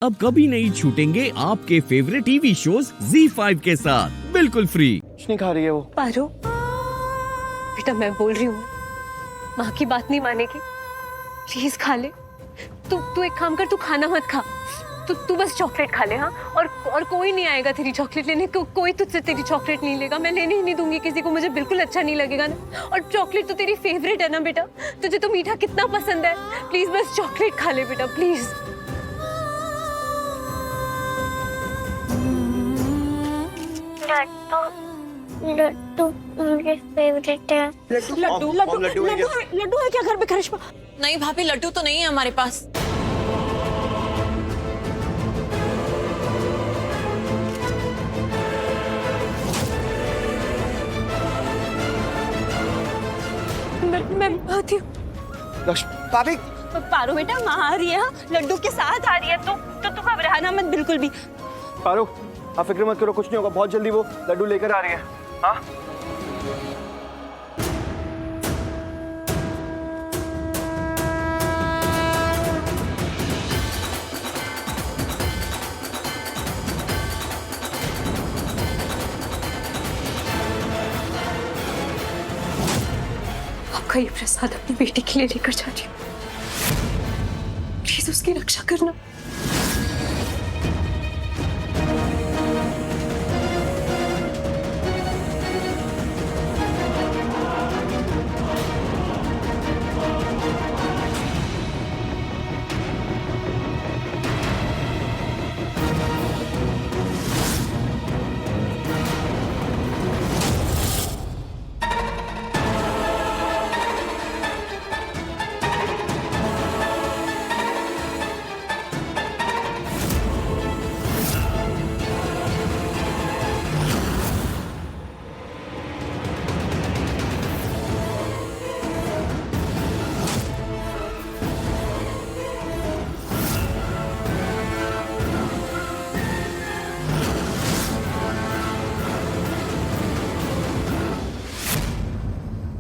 अब कभी नहीं छूटेंगे आपके फेवरेट टीवी शोज ZEE5 के साथ बिल्कुल फ्री। कुछ नहीं खा रही है वो। पारो, बेटा मैं बोल रही हूँ, माँ की बात नहीं मानेगी, प्लीज खा ले। तू एक काम कर, तू खाना मत खा, तू बस चॉकलेट खा ले। हाँ, और कोई नहीं आएगा तेरी चॉकलेट लेने को, कोई तुझसे तेरी चॉकलेट नहीं लेगा, मैं लेने ही नहीं दूंगी किसी को, मुझे बिल्कुल अच्छा नहीं लगेगा ना। और चॉकलेट तो तेरी फेवरेट है ना बेटा, तुझे तो मीठा कितना पसंद है। प्लीज बस चॉकलेट खा ले बेटा, प्लीज। लड्डू मेरे फेवरेट है। लड्डू है क्या घर में करिश्मा? नहीं भाभी, लड्डू तो नहीं है हमारे पास। मैं आती हूँ। भाभी पारो बेटा, माँ आ रही है, हाँ? लड्डू के साथ आ रही है, तो तू घबराना मत बिल्कुल भी। पारो, आप फिक्र मत करो, कुछ नहीं होगा, बहुत जल्दी वो लड्डू लेकर आ रही है। हाँ आपका ये प्रसाद अपनी बेटी के लिए लेकर जा रही हूँ, प्लीज उसकी रक्षा करना।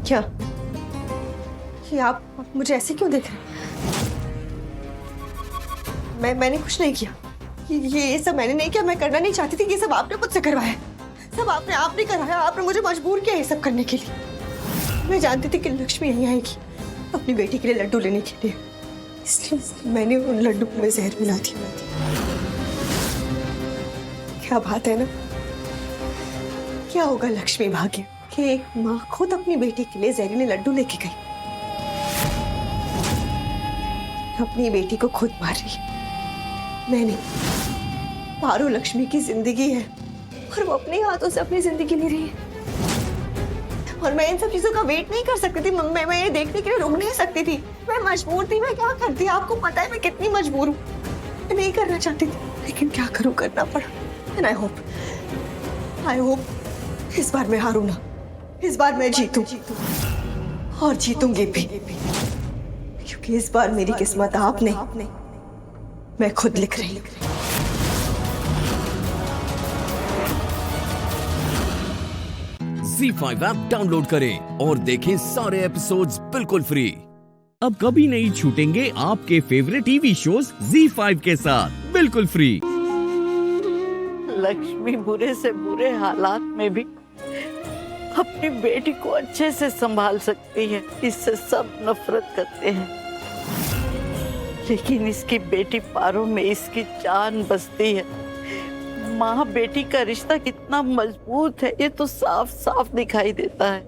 क्या ये आप मुझे ऐसे क्यों देख रहे हैं? मैंने कुछ नहीं किया, ये सब मैंने नहीं किया, मैं करना नहीं चाहती थी, ये सब आपने मुझसे करवाया, सब आपने करवाया, आपने मुझे मजबूर किया ये सब करने के लिए। मैं जानती थी कि लक्ष्मी यहीं आएगी अपनी बेटी के लिए लड्डू लेने के लिए, इसलिए मैंने उन लड्डू में जहर मिला दिया। क्या बात है ना, क्या होगा लक्ष्मी भाग्य कि एक माँ खुद अपनी बेटी के लिए जहरीले लड्डू लेके गई, अपनी बेटी को खुद मार रही। मैं नहीं, पारो लक्ष्मी की जिंदगी है और वो अपने हाथों से अपनी जिंदगी ले रही है, और मैं इन सब चीजों का वेट नहीं कर सकती थी। मैं ये देखने के लिए रुक नहीं सकती थी, मैं मजबूर थी। मैं क्या करती, आपको पता है मैं कितनी मजबूर हूँ, मैं नहीं करना चाहती थी, लेकिन क्या करूँ, करना पड़ा। एंड आई होप इस बार मैं हारूं ना, इस बार मैं जीतूं और जीतूंगी भी, क्योंकि इस बार मेरी किस्मत आप नहीं, मैं खुद लिख रही हूं। ZEE5 ऐप डाउनलोड करें और देखें सारे एपिसोड्स बिल्कुल फ्री। अब कभी नहीं छूटेंगे आपके फेवरेट टीवी शोज ZEE5 के साथ बिल्कुल फ्री। लक्ष्मी बुरे से बुरे हालात में भी अपनी बेटी को अच्छे से संभाल सकती है, इससे सब नफरत करते हैं, लेकिन इसकी बेटी पारो में इसकी जान बसती है। माँ बेटी का रिश्ता कितना मजबूत है ये तो साफ साफ दिखाई देता है।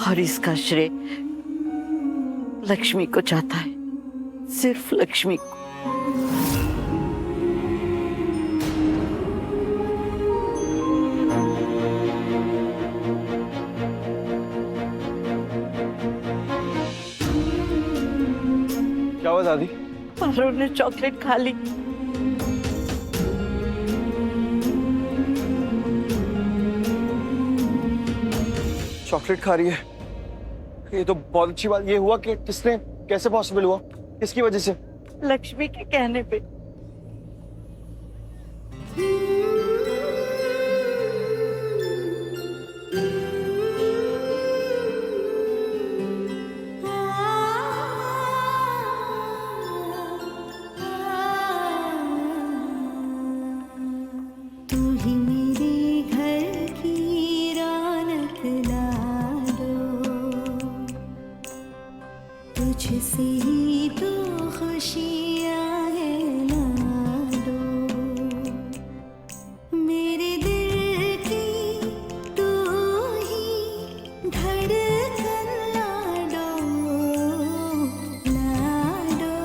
और इसका श्रेय लक्ष्मी को जाता है, सिर्फ लक्ष्मी को। क्या हुआ दादी? पारो ने चॉकलेट खा ली। चॉकलेट खा रही है, ये तो बहुत अच्छी बात। ये हुआ कि किसने, कैसे पॉसिबल हुआ, किसकी वजह से? लक्ष्मी के कहने पे। तुझसे ही तो खुशियाँ हैं लाडो, मेरे दिल की तू ही धड़कन लाडो, लाडो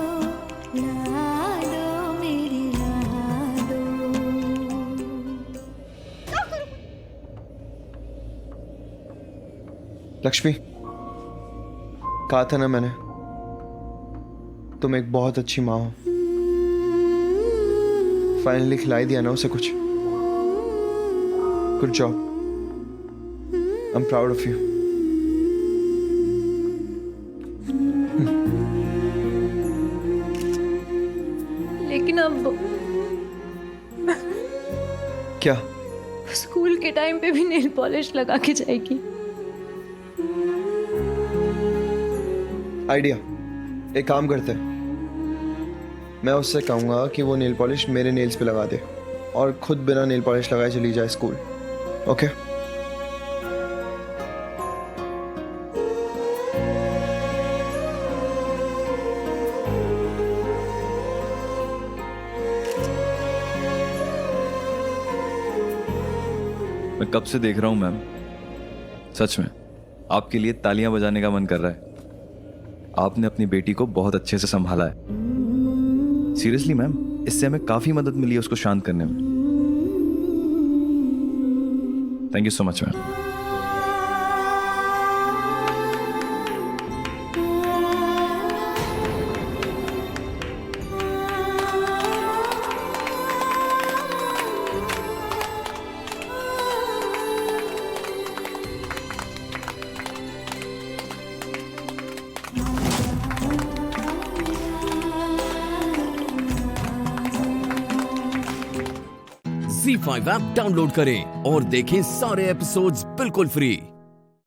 लाडो मेरे लाडो। लक्ष्मी, कहा था ना मैंने, तुम एक बहुत अच्छी माँ हो। फाइनली खिलाई दिया ना उसे कुछ। Good job, I am proud of you. लेकिन अब क्या? स्कूल के टाइम पे भी नेल पॉलिश लगा के जाएगी। आइडिया, एक काम करते हैं, मैं उससे कहूंगा कि वो नेल पॉलिश मेरे नेल्स पे लगा दे और खुद बिना नेल पॉलिश लगाए चली जाए स्कूल। ओके? मैं कब से देख रहा हूं मैम, सच में आपके लिए तालियां बजाने का मन कर रहा है। आपने अपनी बेटी को बहुत अच्छे से संभाला है। सीरियसली मैम, इससे हमें काफी मदद मिली है उसको शांत करने में। Thank you so much ma'am. ZEE5 app download करें और देखें सारे एपिसोड्स बिल्कुल फ्री।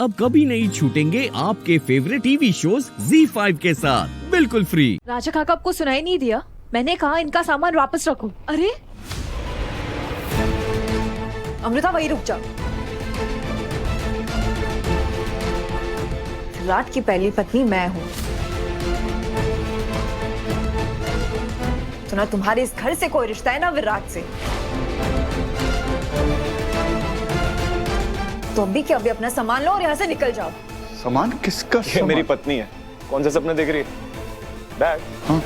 अब कभी नहीं छूटेंगे आपके फेवरेट टीवी शोज ZEE5 के साथ बिल्कुल फ्री। राजा काका आपको सुनाई नहीं दिया? मैंने कहा इनका सामान वापस रखो। अरे अमृता, वही रुक जा। विराट की पहली पत्नी मैं हूँ, तो ना तुम्हारे इस घर से कोई रिश्ता है ना विराट से। तो अभी के अभी अपना सामान लो और यहाँ से निकल जाओ। सामान किसका? ये मेरी पत्नी है। कौन सा सपना देख रही है? बैग। हाँ।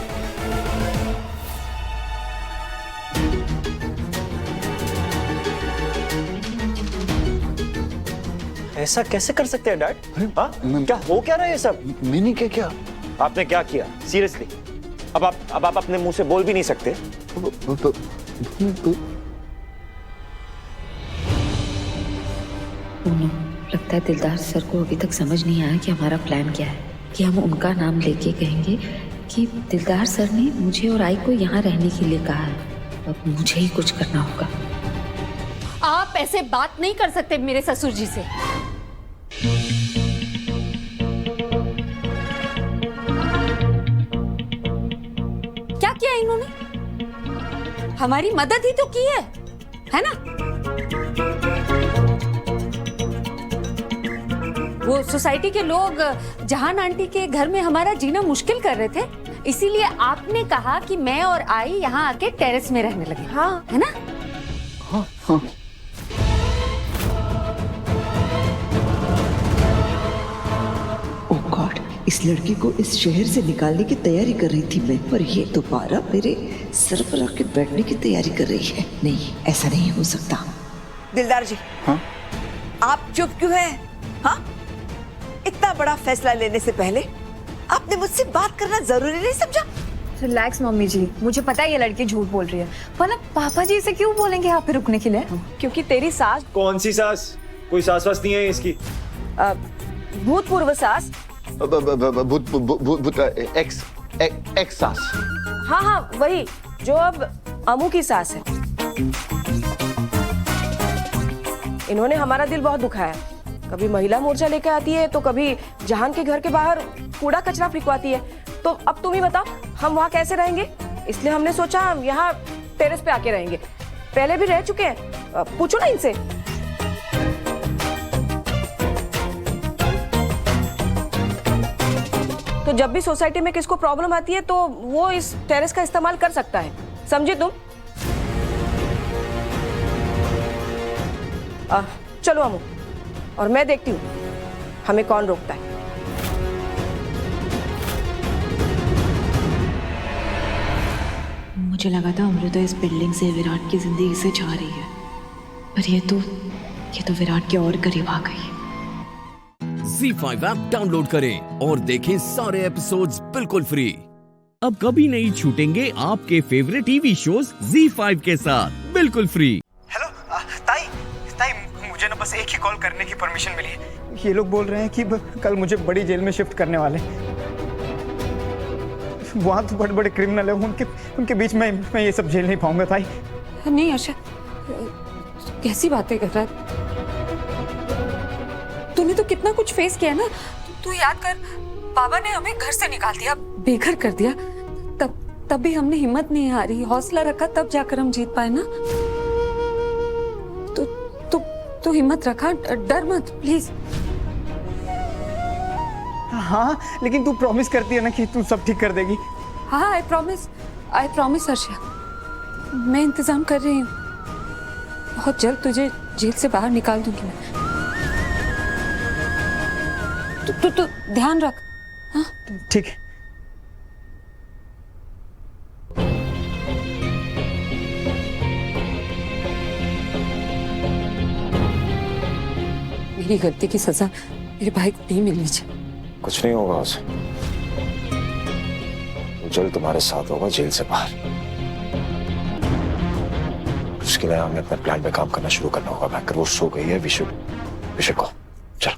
ऐसा कैसे कर सकते हैं डैड? हाँ? क्या हो क्या रहा है ये सब? मैंने क्या? आपने क्या किया? सीरियसली? अब आप अपने मुंह से बोल भी नहीं सकते? लगता है दिलदार सर को अभी तक समझ नहीं आया कि हमारा प्लान क्या है, कि हम उनका नाम लेके कहेंगे कि दिलदार सर ने मुझे और आई को यहाँ रहने के लिए कहा है। अब मुझे ही कुछ करना होगा। आप ऐसे बात नहीं कर सकते मेरे ससुर जी से। क्या किया इन्होंने? हमारी मदद ही तो की है ना? वो सोसाइटी के लोग जहान आंटी के घर में हमारा जीना मुश्किल कर रहे थे, इसीलिए आपने कहा कि मैं और आई यहाँ आके टेरेस में रहने लगे। हाँ, है ना? हाँ, हाँ। ओह गॉड, इस लड़की को इस शहर से निकालने की तैयारी कर रही थी मैं, पर ये दोबारा मेरे सर पर आके बैठने की तैयारी कर रही है। नहीं, ऐसा नहीं हो सकता। दिलदार जी, हाँ? आप चुप क्यों हैं? हाँ? इतना बड़ा फैसला लेने से पहले आपने मुझसे बात करना जरूरी नहीं समझा? रिलैक्स मम्मी जी, मुझे पता है ये लड़की झूठ बोल रही है, पर पापा जी इसे क्यों बोलेंगे यहाँ पे रुकने के लिए? क्योंकि तेरी सास। कौन सी सास? कोई सास वास नहीं है इसकी। भूतपूर्व सास। एक्स सास। हाँ हाँ, वही जो अब अमू की सास है। इन्होंने हमारा दिल बहुत दुखाया। कभी महिला मोर्चा लेकर आती है तो कभी जहान के घर के बाहर कूड़ा कचरा फिकवाती है। तो अब तुम ही बताओ, हम वहाँ कैसे रहेंगे? इसलिए हमने सोचा हम यहाँ टेरेस पे आके रहेंगे। पहले भी रह चुके हैं, पूछो ना इनसे। तो जब भी सोसाइटी में किसको प्रॉब्लम आती है तो वो इस टेरेस का इस्तेमाल कर सकता है, समझे तुम? चलो अमू, और मैं देखती हूँ हमें कौन रोकता है। मुझे लगा था अमृता इस बिल्डिंग से विराट की जिंदगी से जा रही है, पर ये तो विराट के और करीब आ गई। ZEE5 ऐप डाउनलोड करें और देखें सारे एपिसोड्स बिल्कुल फ्री। अब कभी नहीं छूटेंगे आपके फेवरेट टीवी शोज ZEE5 के साथ बिल्कुल फ्री। हेलो ताई, मुझे ना बस एक ही कॉल करने की परमिशन मिली है। ये लोग बोल रहे हैं कि कल मुझे बड़ी जेल में शिफ्ट करने वाले। वहाँ तो बड़े बड़े क्रिमिनल है, उनके बीच में मैं ये सब झेल नहीं पाऊंगा ताई। नहीं अर्षद, कैसी बातें कर रहा है? तूने तो कितना कुछ फेस किया ना। तू याद कर, बाबा ने हमें घर से निकाल दिया, बेघर कर दिया, तब भी हमने हिम्मत नहीं हारी, हौसला रखा, तब जाकर हम जीत पाए ना। तो हिम्मत रखा, डर मत प्लीज। हाँ, लेकिन तू प्रॉमिस करती है ना कि तू सब ठीक कर देगी? हाँ, आई प्रॉमिस अर्षद, मैं इंतजाम कर रही हूँ। बहुत जल्द तुझे जेल से बाहर निकाल दूंगी मैं। तू ध्यान रख। हाँ ठीक है। मेरी गलती की सजा मेरे भाई को नहीं मिलनी चाहिए। कुछ नहीं होगा उसे, जल्द तुम्हारे साथ होगा जेल से बाहर। उसके लिए हमें अपने प्लान पे काम करना शुरू करना होगा। बैंकर वो सो गई है, विशु को चल।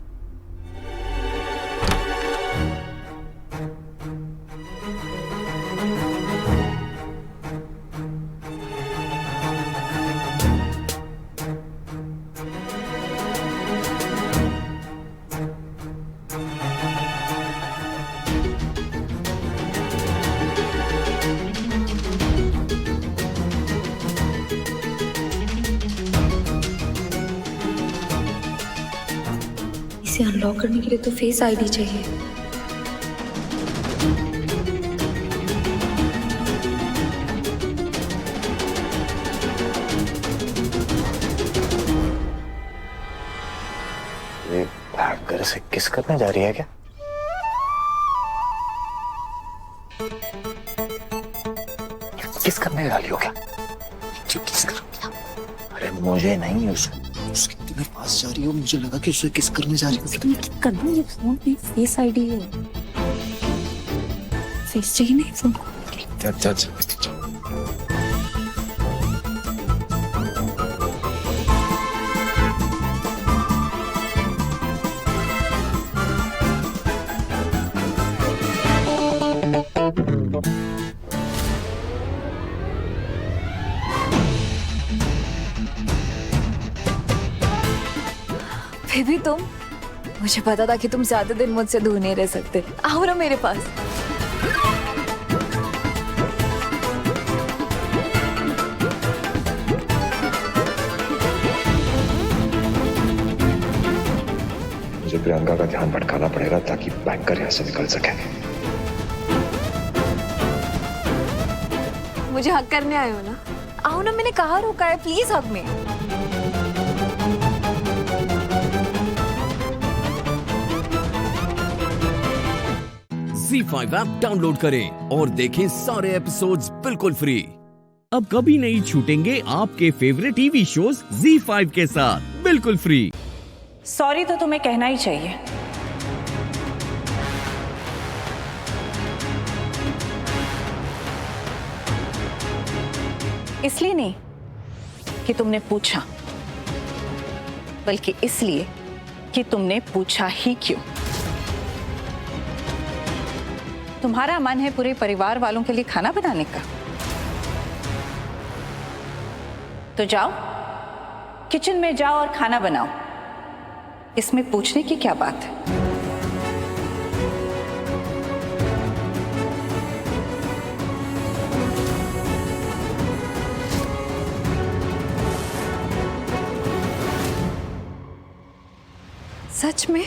इसे अनलॉक करने के लिए तो फेस आईडी चाहिए। ये बैंकर से किस करने जा रही है क्या? किस करने जा रही हो क्या? किस कर? अरे मुझे नहीं, उसके तुम्हें पास जा रही हो, मुझे लगा कि उसे किस करने जा रही हो। करना ये फोन में फेस आईडी है, फेस चाहिए नहीं फोन को। अच्छा। फिर भी तुम, मुझे पता था कि तुम ज्यादा दिन मुझसे दूर नहीं रह सकते। आओ ना मेरे पास। मुझे प्रियंका का ध्यान भटकाना पड़ेगा ताकि बैंकर यहाँ से निकल सके। मुझे हक करने आए हो ना? आओ ना, मैंने कहा रोका है, प्लीज हक में। ZEE5 ऐप डाउनलोड करें और देखें सारे एपिसोड्स बिल्कुल फ्री। अब कभी नहीं छूटेंगे आपके फेवरेट टीवी शोज ZEE5 के साथ बिल्कुल फ्री। सॉरी तो तुम्हें कहना ही चाहिए। इसलिए नहीं कि तुमने पूछा, बल्कि इसलिए कि तुमने पूछा ही क्यों। तुम्हारा मन है पूरे परिवार वालों के लिए खाना बनाने का, तो जाओ किचन में जाओ और खाना बनाओ। इसमें पूछने की क्या बात है? सच में?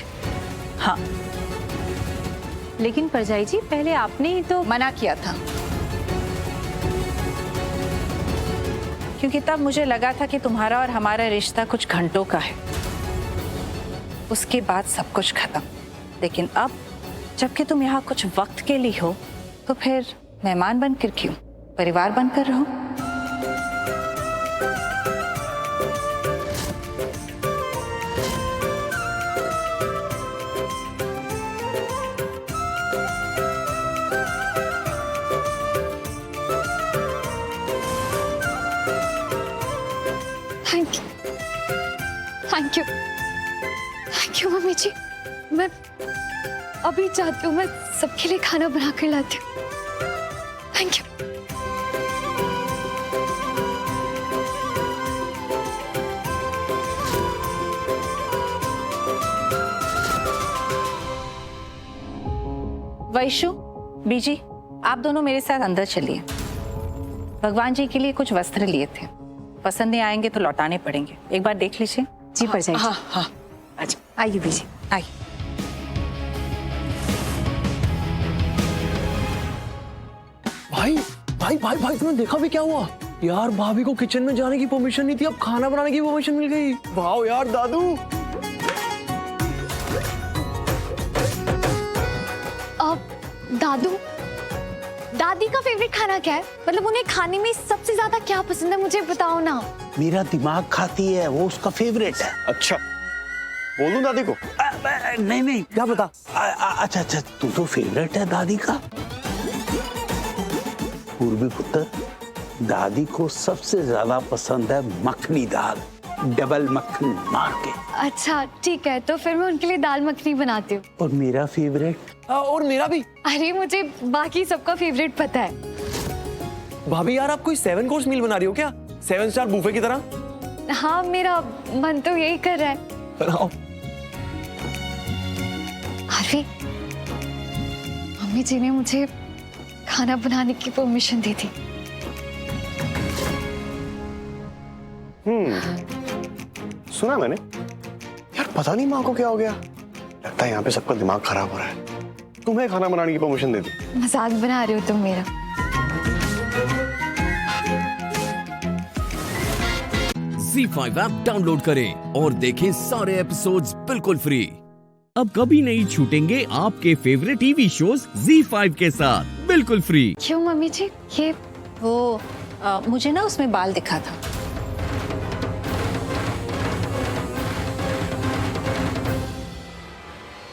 हाँ, लेकिन परजाई जी पहले आपने ही तो मना किया था, क्योंकि तब मुझे लगा था कि तुम्हारा और हमारा रिश्ता कुछ घंटों का है, उसके बाद सब कुछ खत्म। लेकिन अब जबकि तुम यहाँ कुछ वक्त के लिए हो, तो फिर मेहमान बनकर क्यों, परिवार बनकर रहो। Thank you, thank you, thank you mummy ji. मैं अभी चाहती हूँ मैं सबके लिए खाना बना कर लाती हूँ। Thank you. वैशु, बीजी, आप दोनों मेरे साथ अंदर चलिए। भगवान जी के लिए कुछ वस्त्र लिए थे, पसंद नहीं आएंगे तो लौटाने पड़ेंगे, एक बार देख लीजिए। जी परजाई जी। हाँ हाँ, अच्छा आइए बीजी, आइए। भाई भाई भाई भाई तुमने देखा भी क्या हुआ यार? भाभी को किचन में जाने की परमिशन नहीं थी, अब खाना बनाने की परमिशन मिल गई। वाह यार दादू। दादू, दादी का फेवरेट खाना क्या है? मतलब उन्हें खाने में सबसे ज्यादा क्या पसंद है, मुझे बताओ ना। मेरा दिमाग खाती है, वो उसका फेवरेट है। अच्छा, बोलूं दादी को? नहीं नहीं, क्या बता। अच्छा अच्छा, तू तो फेवरेट है दादी का। पूर्वी पुत्र, दादी को सबसे ज्यादा पसंद है मखनी दाल, डबल मक्खन मार के। अच्छा ठीक है, तो फिर मैं उनके लिए दाल मखनी बनाती हूँ। और मेरा फेवरेट? और मेरा भी। अरे मुझे बाकी सबका फेवरेट पता है। भाभी यार, आप कोई 7 कोर्स मील बना रही हो क्या, 7 स्टार बुफे की तरह? हाँ, मेरा मन तो यही कर रहा है। बनाओ। आरवी, मम्मी जी ने मुझे खाना बनाने की परमिशन दी थी। सुना मैंने यार, पता नहीं माँ को क्या हो गया, लगता है यहाँ पे सबका दिमाग खराब हो रहा है। तुम्हें खाना बनाने की परमिशन दे दी। मजाक बना रहे हो तुम मेरा। ZEE5 ऐप डाउनलोड करें और देखें सारे एपिसोड्स बिल्कुल फ्री। अब कभी नहीं छूटेंगे आपके फेवरेट टीवी शोज ZEE5 के साथ बिल्कुल फ्री। क्यों मम्मी जी? ये वो मुझे ना उसमें बाल दिखा था।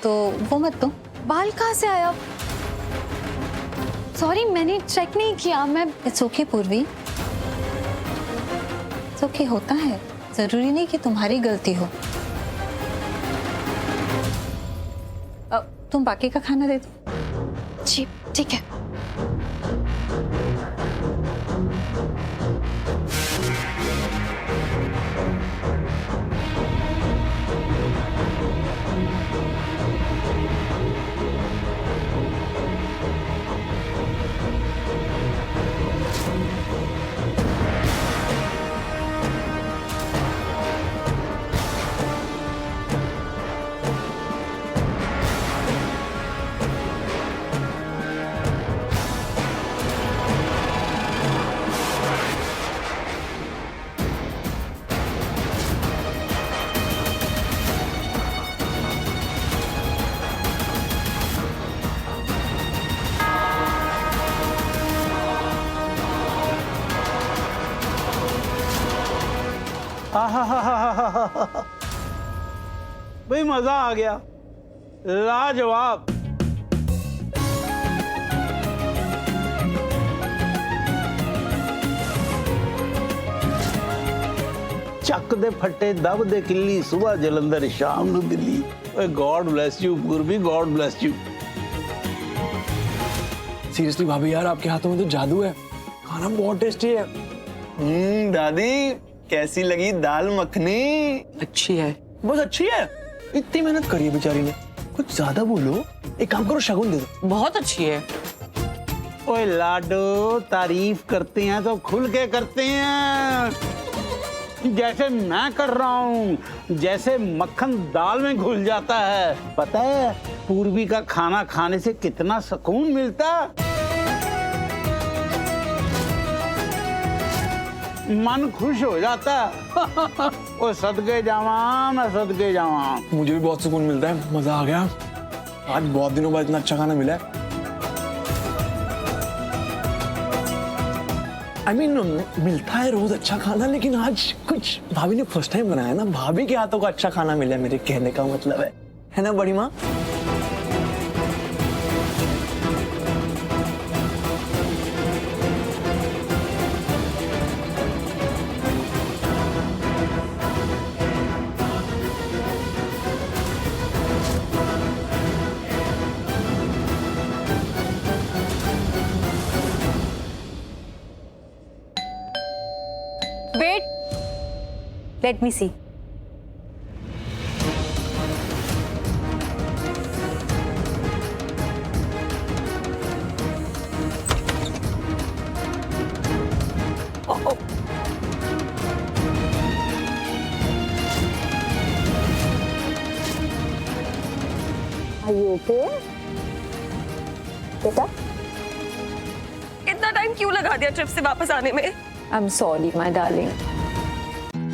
तो वो मत दो। बाल कहाँ से आया? सॉरी, मैंने चेक नहीं किया। मैं इट्स ओके पूर्वी, इट्स ओके, होता है, जरूरी नहीं कि तुम्हारी गलती हो। तुम बाकी का खाना दे दो। जी ठीक है। भाई मजा आ गया, लाजवाब। ਚੱਕ ਦੇ ਫੱਟੇ ਦਬ ਦੇ ਕਿੱਲੀ, ਸੁਬਹ ਜਲੰਧਰ ਸ਼ਾਮ ਨੂੰ ਦਿੱਲੀ। ਓਏ गॉड ब्लेस यू पूर्वी, गॉड ब्लेस यू। सीरियसली भाभी यार, आपके हाथों में तो जादू है, खाना बहुत टेस्टी है। दादी कैसी लगी दाल मखनी? अच्छी है, बस अच्छी है। इतनी मेहनत करी है बेचारी ने, कुछ ज्यादा बोलो। एक काम करो, शगुन दे दो। बहुत अच्छी है। ओए लाडो, तारीफ करते हैं तो खुल के करते हैं, जैसे मैं कर रहा हूँ, जैसे मक्खन दाल में घुल जाता है। पता है पूर्वी का खाना खाने से कितना सुकून मिलता, मन खुश हो जाता। ओ सदके जावा, मैं सदके जावा। मुझे भी बहुत सुकून मिलता है, मजा आ गया। आज बहुत दिनों बाद इतना अच्छा खाना मिला है। I mean, मिलता है रोज अच्छा खाना, लेकिन आज कुछ भाभी ने फर्स्ट टाइम बनाया ना, भाभी के हाथों का अच्छा खाना मिला है, मेरे कहने का मतलब है ना बड़ी माँ? Wait, let me see. Oh. Are you okay? बेटा, इतना टाइम क्यों लगा दिया ट्रिप से वापस आने में? I'm sorry, my darling.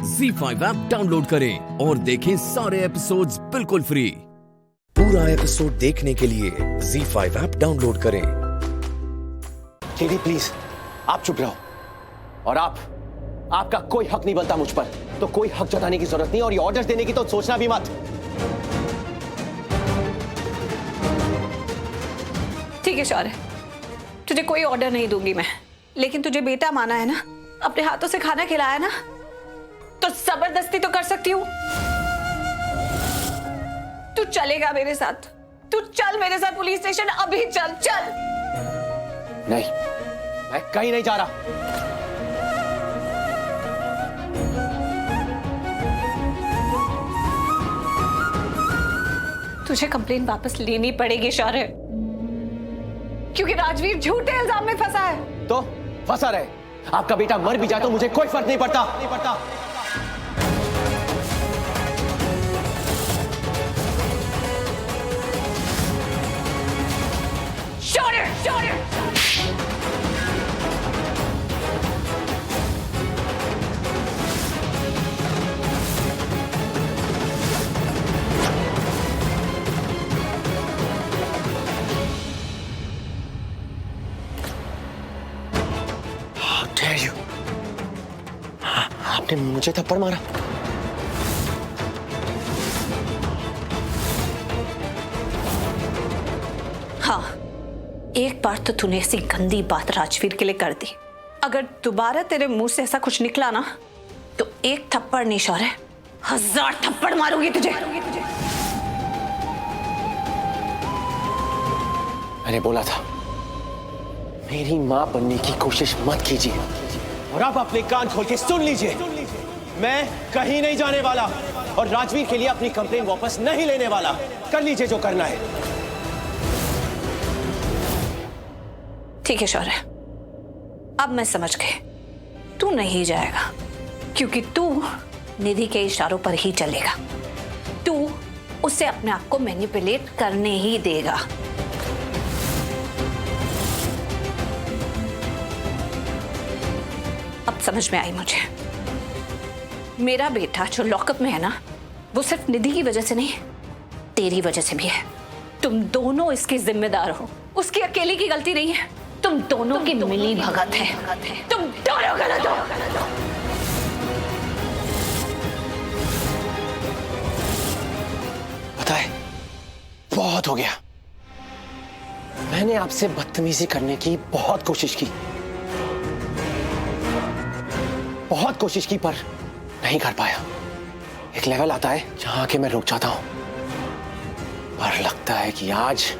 ZEE5 app download करें और देखें सारे एपिसोड्स बिल्कुल फ्री। पूरा एपिसोड देखने के लिए ZEE5 ऐप डाउनलोड करें। दीदी प्लीज आप चुप रहो, और आपका कोई हक नहीं बनता मुझ पर, तो कोई हक जताने की जरूरत नहीं, और ये ऑर्डर्स देने की तो सोचना भी मत। ठीक है शौर्य, तुझे कोई ऑर्डर नहीं दूंगी मैं, लेकिन तुझे बेटा माना है ना, अपने हाथों से खाना खिलाया ना, तो जबरदस्ती तो कर सकती हूँ। तू चलेगा मेरे साथ? तू चल मेरे साथ पुलिस स्टेशन, अभी चल चल। नहीं, मैं कहीं नहीं जा रहा। तुझे कंप्लेन वापस लेनी पड़ेगी शौर्य, क्योंकि राजवीर झूठे इल्जाम में फंसा है। तो फंसा रहे, आपका बेटा मर भी जाए तो मुझे कोई फर्क नहीं पड़ता। शौर्य आपने मुझे थप्पड़ मारा? हाँ, एक बार तो तूने ऐसी गंदी बात राजवीर के लिए कर दी। अगर दोबारा तेरे मुंह से ऐसा कुछ निकला ना, तो एक थप्पड़ नहीं शौर्य, 1000 थप्पड़ मारूंगी तुझे। मैंने बोला था मेरी मां बनने की कोशिश मत कीजिए, और आप अपने कान खोल के सुन लीजिए, मैं कहीं नहीं जाने वाला, और राजवीर के लिए अपनी कंप्लेन वापस नहीं लेने वाला। कर लीजिए जो करना है। ठीक है शौर्य, अब मैं समझ गई, तू नहीं जाएगा, क्योंकि तू निधि के इशारों पर ही चलेगा। तू उसे अपने आप को मैनिपुलेट करने ही देगा। अब समझ में आई मुझे, मेरा बेटा जो लॉकअप में है ना, वो सिर्फ निधि की वजह से नहीं, तेरी वजह से भी है। तुम दोनों इसके जिम्मेदार हो, उसकी अकेले की गलती नहीं है, तुम दोनों की मिली भगत है। तुम दोनों गलत हो। पता है, बहुत हो गया। मैंने आपसे बदतमीजी करने की बहुत कोशिश की, पर नहीं कर पाया। एक लेवल आता है जहां के मैं रुक जाता हूं, पर लगता है कि आज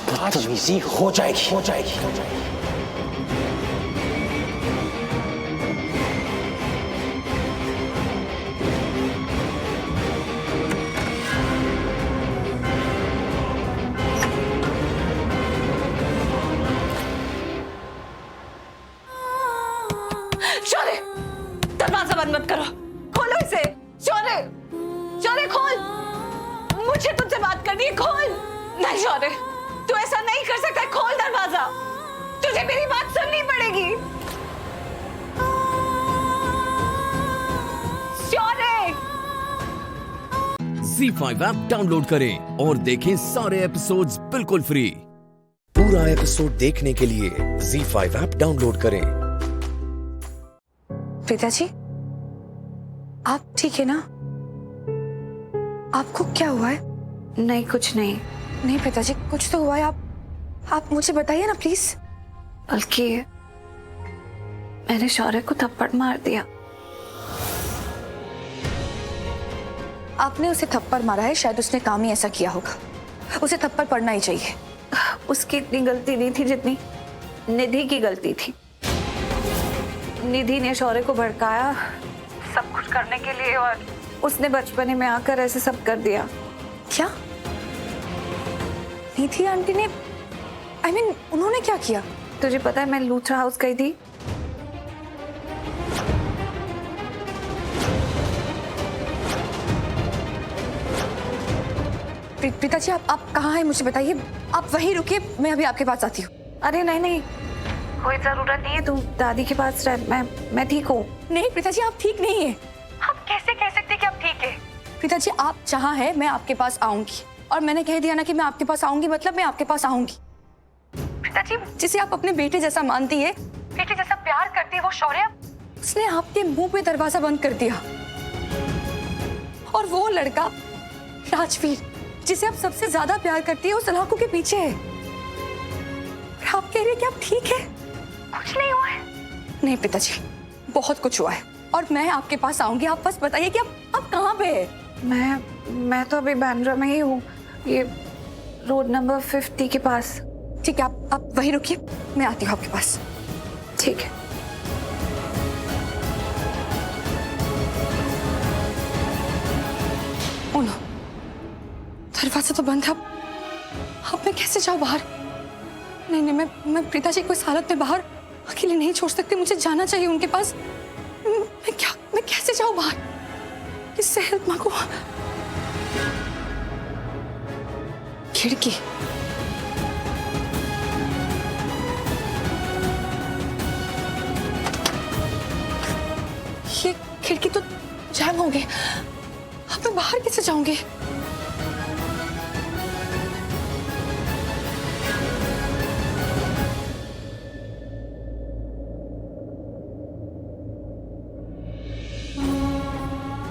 बदतमीजी हो जाएगी। शौर्य, दरवाजा बंद मत करो, खोलो इसे। शौर्य खोल, मुझे तुमसे बात करनी करनी है, खोल। नहीं शौर्य, तू ऐसा नहीं कर सकता, खोल दरवाजा। तुझे मेरी बात सुननी पड़ेगी। शौर्य, Z5 ऐप डाउनलोड करें और देखें सारे एपिसोड्स बिल्कुल फ्री। पूरा एपिसोड देखने के लिए Z5 ऐप डाउनलोड करें। पिताजी, आप ठीक है ना? आपको क्या हुआ है? नहीं, कुछ नहीं। नहीं पिताजी, कुछ तो हुआ है। आप मुझे बताइए ना प्लीज। बल्कि मैंने शौर्य को थप्पड़ मार दिया। आपने उसे थप्पड़ मारा है, शायद उसने काम ही ऐसा किया होगा। उसे थप्पड़ पड़ना ही चाहिए। उसकी इतनी गलती नहीं थी जितनी निधि की गलती थी। निधि ने शौर्य को भड़काया सब कुछ करने के लिए, और उसने बचपने में आकर ऐसे सब कर दिया। क्या निधि आंटी ने, उन्होंने क्या किया? तुझे पता है मैं लूथरा हाउस गई थी। पिताजी, आप कहाँ हैं मुझे बताइए। आप वहीं रुकिए, मैं अभी आपके पास आती हूँ। अरे नहीं, कोई जरूरत नहीं है, तुम दादी के पास रह, मैं ठीक हूँ। नहीं पिताजी, आप ठीक नहीं है। आप कैसे कह सकते कि आप ठीक है? पिताजी, आप जहाँ हैं मैं आपके पास आऊंगी, और मैंने कह दिया ना कि मैं आपके पास आऊंगी, मतलब मैं आपके पास आऊंगी। पिताजी, जिसे आप अपने बेटे जैसा मानती है, बेटे जैसा प्यार करती है, वो शौर्य, उसने आपके मुंह पे दरवाजा बंद कर दिया। और वो लड़का राजवीर, जिसे आप सबसे ज्यादा प्यार करती है, उस सलाखों के पीछे है। आप कह रहे हैं कि आप ठीक है? कुछ नहीं हुआ है। नहीं पिताजी, बहुत कुछ हुआ है, और मैं आपके पास आऊंगी। आप बस बताइए कि आप कहाँ पे है? मैं तो अभी बांद्रा में ही हूँ, ये रोड नंबर 50 के पास। ठीक है, आप वहीं रुकिए, मैं आती हूँ आपके पास। ठीक है। ओ नो, दरवाजा तो बंद है। अब मैं कैसे जाऊँ बाहर? नहीं, मैं पिताजी को इस हालत में बाहर अकेले नहीं छोड़ सकती। मुझे जाना चाहिए उनके पास। मैं कैसे जाऊँ बाहर? किससे हेल्प मांगू? खिड़की, ये खिड़की तो जैम हो गई। अब मैं बाहर कैसे जाऊंगी?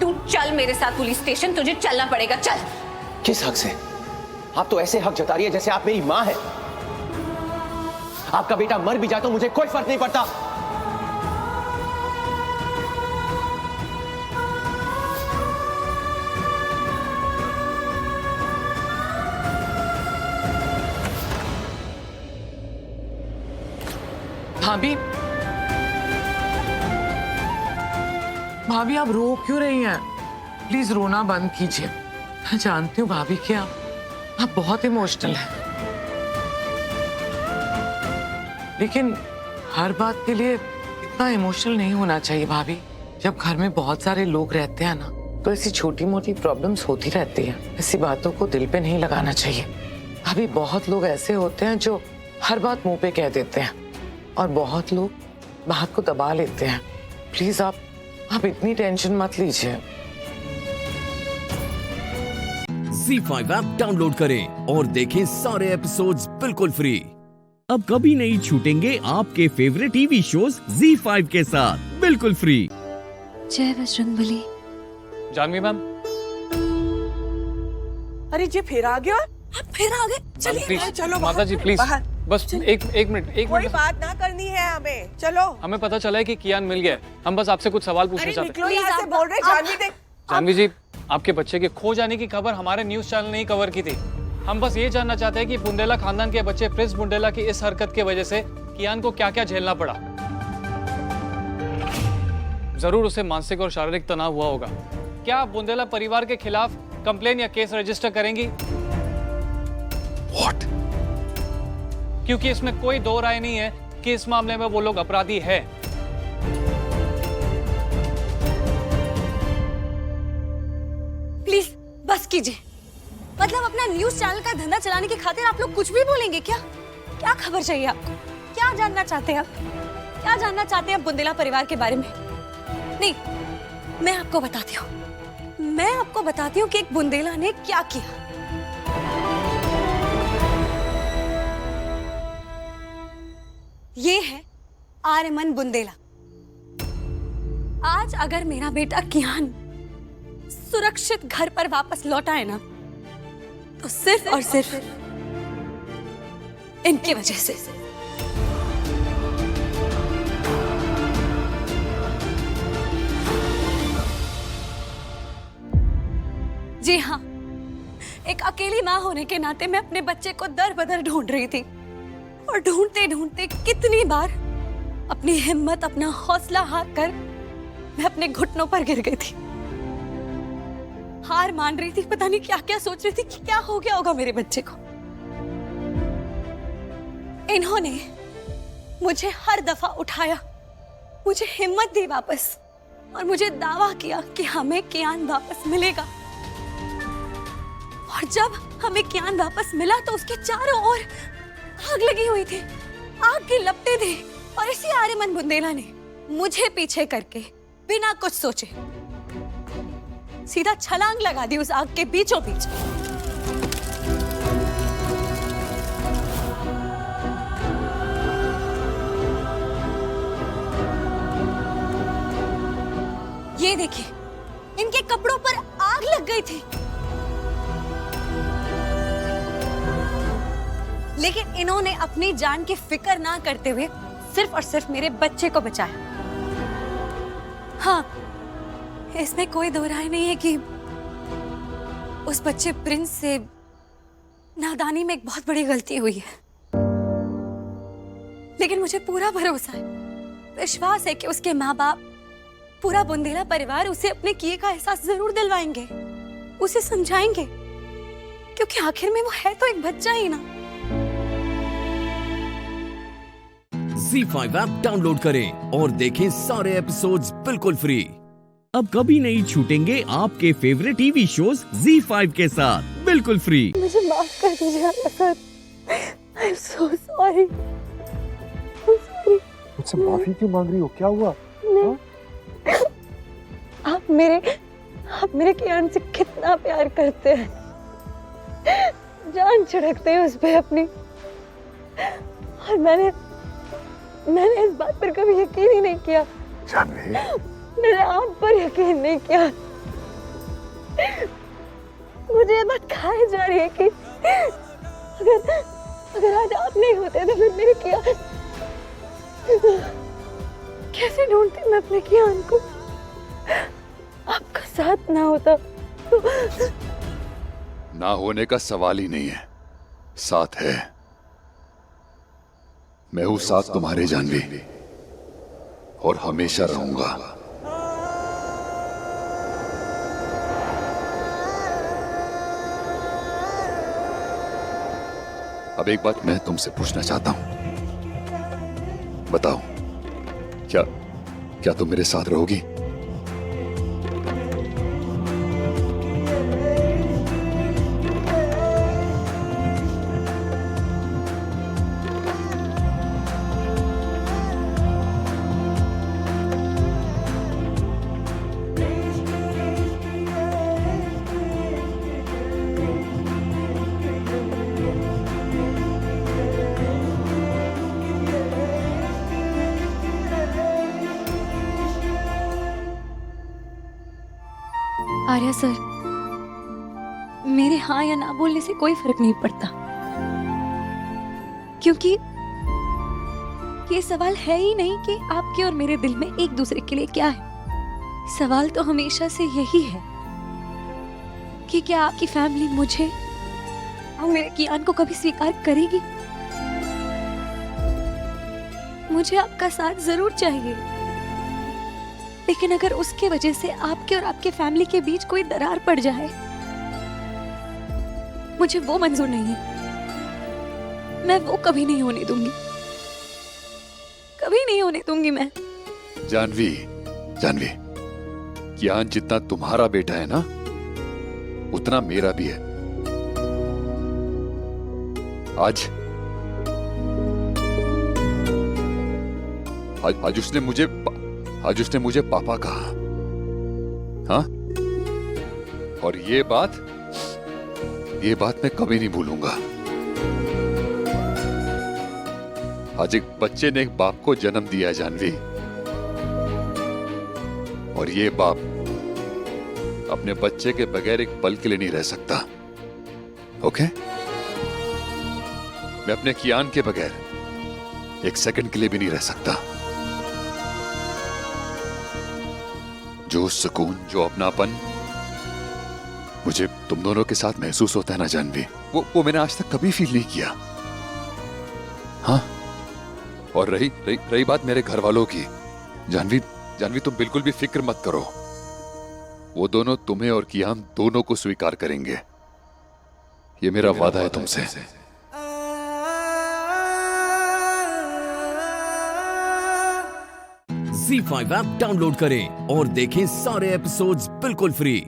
तू चल मेरे साथ पुलिस स्टेशन, तुझे चलना पड़ेगा, चल। किस हक से? आप तो ऐसे हक जता रही है जैसे आप मेरी माँ है। आपका बेटा मर भी जाए तो मुझे कोई फर्क नहीं पड़ता। भाभी आप रो क्यों रही हैं? प्लीज रोना बंद कीजिए। मैं जानती हूँ भाभी कि आप बहुत इमोशनल हैं, लेकिन हर बात के लिए इतना इमोशनल नहीं होना चाहिए भाभी। जब घर में बहुत सारे लोग रहते हैं ना, तो ऐसी छोटी मोटी प्रॉब्लम्स होती रहती हैं। ऐसी बातों को दिल पे नहीं लगाना चाहिए भाभी। बहुत लोग ऐसे होते हैं जो हर बात मुंह पे कह देते हैं, और बहुत लोग बात को दबा लेते हैं। प्लीज आप इतनी टेंशन मत लीजिए। Z5 ऐप डाउनलोड करें और देखें सारे एपिसोड्स बिल्कुल फ्री। अब कभी नहीं छूटेंगे आपके फेवरेट टीवी शोज Z5 के साथ बिल्कुल फ्री। जय बजरंगबली। जानवी मैम। अरे जी फिर आ गया? आप फिर आ गए? चलिए चलो माता जी प्लीज, बस एक मिनट। कोई बात ना करनी है हमें, चलो। हमें पता चला है कि कियान मिल गया है। हम बस आपसे कुछ सवाल पूछना चाहते हैं। यहाँ से बोल रहे जानवी जी, आपके बच्चे के खो जाने की खबर हमारे न्यूज चैनल ने ही कवर की थी। हम बस ये जानना चाहते हैं कि बुंदेला खानदान के बच्चे प्रिंस बुंदेला की इस हरकत की वजह से कियान को क्या क्या झेलना पड़ा। जरूर उसे मानसिक और शारीरिक तनाव हुआ होगा। क्या आप बुंदेला परिवार के खिलाफ कंप्लेन या केस रजिस्टर करेंगी? What? क्योंकि इसमें कोई दो राय नहीं है कि इस मामले में वो लोग अपराधी है। प्लीज बस कीजिए, मतलब अपना न्यूज़ चैनल का धंधा चलाने की खातिर आप लोग कुछ भी बोलेंगे क्या? क्या खबर चाहिए आपको? क्या जानना चाहते हैं आप? क्या जानना चाहते हैं बुंदेला परिवार के बारे में? नहीं, मैं आपको बताती हूँ। मैं आपको बताती हूँ कि एक बुंदेला ने क्या किया। ये है आर्यमन बुंदेला। आज अगर मेरा बेटा कियान सुरक्षित घर पर वापस लौट आए ना, तो सिर्फ और सिर्फ इनकी वजह से। जी हाँ, एक अकेली माँ होने के नाते मैं अपने बच्चे को दर बदर ढूंढ रही थी, और ढूंढते ढूंढते कितनी बार अपनी हिम्मत, अपना हौसला हार कर मैं अपने घुटनों पर गिर गई थी। हार मान रही थी, पता नहीं क्या क्या सोच रही थी कि क्या हो गया होगा मेरे बच्चे को। इन्होंने मुझे हर दफा उठाया, मुझे हिम्मत दी वापस, और मुझे दावा किया कि हमें कियान वापस मिलेगा। और जब हमें कियान वापस मिला तो उसके चारों ओर आग लगी हुई थी, आग की लपटें थी, और इसी आर्यमन बुंदेला ने मुझे पीछे करके बिना कुछ सोचे सीधा छलांग लगा दी उस आग के बीचों बीच। ये देखिए, इनके कपड़ों पर आग लग गई थी, लेकिन इन्होंने अपनी जान की फिक्र ना करते हुए सिर्फ और सिर्फ मेरे बच्चे को बचाया। हाँ, इसमें कोई दो राय नहीं है कि उस बच्चे प्रिंस से नादानी में एक बहुत बड़ी गलती हुई है, लेकिन मुझे पूरा भरोसा है, विश्वास है कि उसके माँ बाप, पूरा बुंदेला परिवार उसे अपने किए का एहसास जरूर दिलवाएंगे, उसे समझाएंगे, क्योंकि आखिर में वो है तो एक बच्चा ही ना। ZEE5 ऐप डाउनलोड करें और देखें सारे एपिसोड्स बिल्कुल फ्री। अब कभी नहीं छूटेंगे आपके फेवरेट टीवी शोज ZEE5 के साथ बिल्कुल फ्री। मुझे माफ कर दीजिए sir, I am so sorry. मुझसे माफी क्यों मांग रही हो? क्या हुआ? आप मेरे कियान से कितना प्यार करते हैं, जान छिड़कते हैं उस पे अपनी, और मैंने इस बात पर कभी यकीन ही नहीं किया। मैंने आप पर यकीन नहीं किया। मुझे ये बात खाई जा रही है कि अगर आज आप नहीं होते तो फिर मेरे कियान कैसे ढूंढती मैं अपने कियान को। आपका साथ ना होता तो। ना होने का सवाल ही नहीं है, साथ है। मैं हूं साथ तुम्हारे जानवी, और हमेशा रहूंगा। अब एक बात मैं तुमसे पूछना चाहता हूं, बताओ, क्या तुम मेरे साथ रहोगी? आर्या सर, मेरे हाँ या ना बोलने से कोई फर्क नहीं पड़ता, क्योंकि ये सवाल है ही नहीं कि आपके और मेरे दिल में एक दूसरे के लिए क्या है। सवाल तो हमेशा से यही है कि क्या आपकी फैमिली मुझे और मेरे कियान को कभी स्वीकार करेगी। मुझे आपका साथ जरूर चाहिए, लेकिन अगर उसके वजह से आपके और आपके फैमिली के बीच कोई दरार पड़ जाए, मुझे वो मंजूर नहीं है। मैं वो कभी नहीं होने दूंगी, कभी नहीं होने दूंगी मैं। जानवी, कियान जितना तुम्हारा बेटा है ना, उतना मेरा भी है। आज उसने मुझे पापा कहा। हाँ, और ये बात मैं कभी नहीं भूलूंगा। आज एक बच्चे ने एक बाप को जन्म दिया है जानवी, और ये बाप अपने बच्चे के बगैर एक पल के लिए नहीं रह सकता। ओके, मैं अपने कियान के बगैर एक सेकंड के लिए भी नहीं रह सकता। जो सुकून, जो अपनापन मुझे तुम दोनों के साथ महसूस होता है ना जानवी, वो मैंने आज तक कभी फील नहीं किया। हाँ, और रही बात मेरे घर वालों की, जानवी तुम बिल्कुल भी फिक्र मत करो। वो दोनों तुम्हें और कियान दोनों को स्वीकार करेंगे। ये मेरा वादा है तुमसे। Z5 ऐप डाउनलोड करें और देखें सारे एपिसोड्स बिल्कुल फ्री।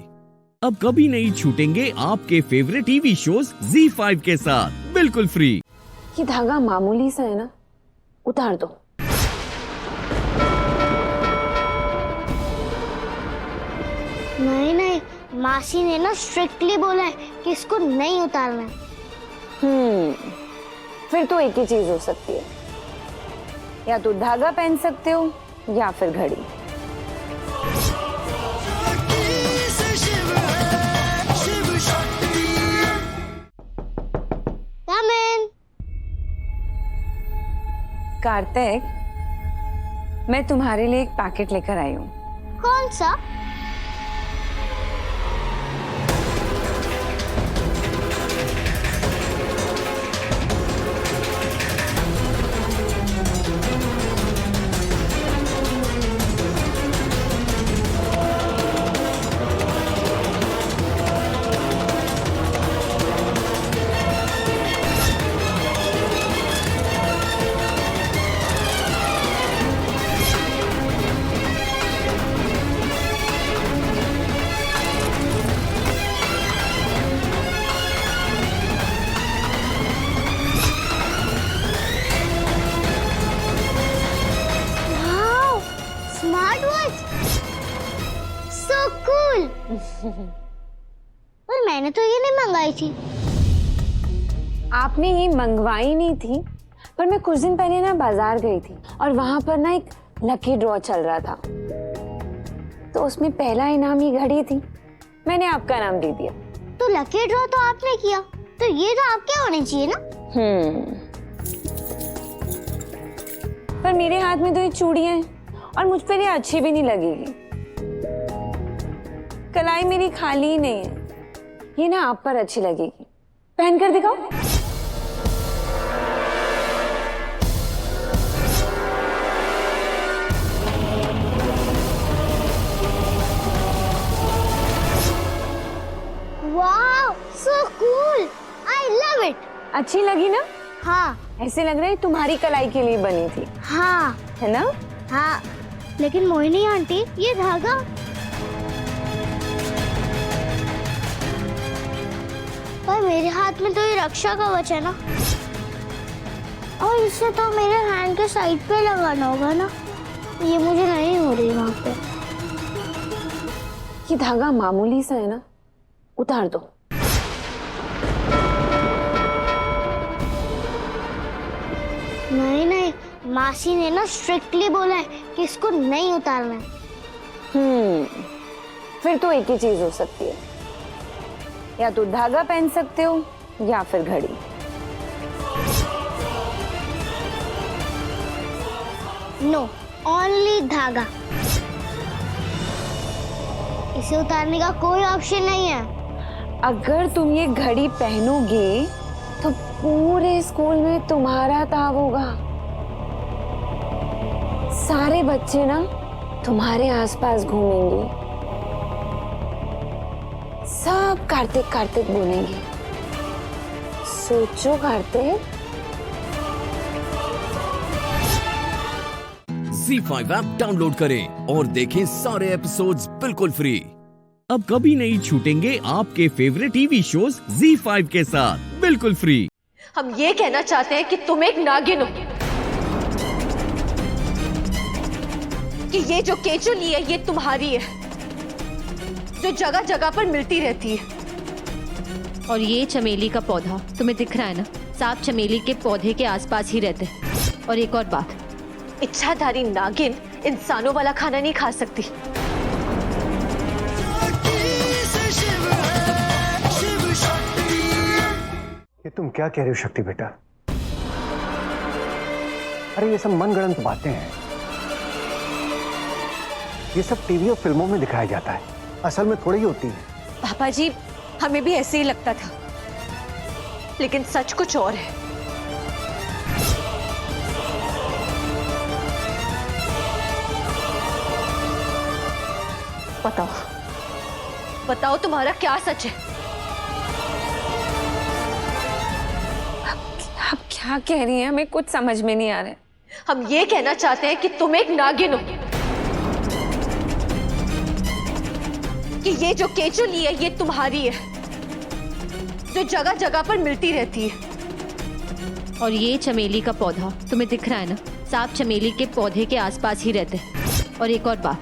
अब कभी नहीं छूटेंगे आपके फेवरेट टीवी शोज Z5 के साथ बिल्कुल फ्री। ये धागा मामूली सा है ना, उतार दो। नहीं, मासी ने ना स्ट्रिक्टली बोला है कि इसको नहीं उतारना है। फिर तो एक ही चीज हो सकती है, या तो धागा पहन सकते हो या फिर घड़ी। Come in। कार्तिक, मैं तुम्हारे लिए एक पैकेट लेकर आई हूँ। कौन सा? पर मैंने तो ये नहीं मंगाई थी। आपने ये मंगवाई नहीं थी, पर मैं कुछ दिन पहले ना बाजार गई थी और वहां पर ना एक लकी ड्रॉ चल रहा था, तो उसमें पहला इनाम ये घड़ी थी। मैंने आपका नाम दे दिया। तो लकी ड्रॉ तो आपने किया, तो ये तो आपके होने चाहिए ना। पर मेरे हाथ में तो ये चूड़ियां हैं और मुझ पर ये अच्छी भी नहीं लगेगी। कलाई मेरी खाली ही नहीं है, ये ना आप पर अच्छी लगेगी। पहन कर दिखाओ। Wow, so cool, I love it. अच्छी लगी ना? हाँ। ऐसे लग रहा है तुम्हारी कलाई के लिए बनी थी। हाँ। है ना? हाँ, लेकिन मोहिनी आंटी, ये धागा पर मेरे हाथ में तो ये रक्षा कवच है ना, और इससे तो मेरे हैंड के साइड पे लगाना होगा ना। ये मुझे नहीं हो रही वहां पे। ये धागा मामूली सा है ना, उतार दो। नहीं, मासी ने ना स्ट्रिक्टली बोला है कि इसको नहीं उतारना है। फिर तो एक ही चीज हो सकती है, या तो धागा पहन सकते हो या फिर घड़ी। नो, ओनली धागा। इसे उतारने का कोई ऑप्शन नहीं है। अगर तुम ये घड़ी पहनोगे तो पूरे स्कूल में तुम्हारा ताव होगा। सारे बच्चे ना तुम्हारे आसपास घूमेंगे, सब कार्तिक कार्तिक बोलेंगे। सोचो कार्तिक। Z5 ऐप डाउनलोड करें और देखें सारे एपिसोड्स बिल्कुल फ्री। अब कभी नहीं छूटेंगे आपके फेवरेट टीवी शोज Z5 के साथ बिल्कुल फ्री। हम ये कहना चाहते हैं कि तुम एक नागिन हो, कि ये जो केचुली है ये तुम्हारी है, जो जगह जगह पर मिलती रहती है। और ये चमेली का पौधा तुम्हें दिख रहा है ना, सांप चमेली के पौधे के आसपास ही रहते हैं। और एक और बात, इच्छाधारी नागिन इंसानों वाला खाना नहीं खा सकती। ये तुम क्या कह रही हो शक्ति बेटा? अरे ये सब मनगढ़ंत बातें हैं। ये सब टीवी और फिल्मों में दिखाया जाता है, असल में थोड़ी ही होती है। पापा जी, हमें भी ऐसे ही लगता था, लेकिन सच कुछ और है। बताओ, बताओ तुम्हारा क्या सच है? आप क्या कह रही हैं? हमें कुछ समझ में नहीं आ रहा है। हम ये कहना चाहते हैं कि तुम एक नागिन हो, कि ये जो केचुली है ये तुम्हारी है, जो जगह जगह पर मिलती रहती है। और ये चमेली का पौधा तुम्हें दिख रहा है ना, सांप चमेली के पौधे के आसपास ही रहते हैं। और एक और बात,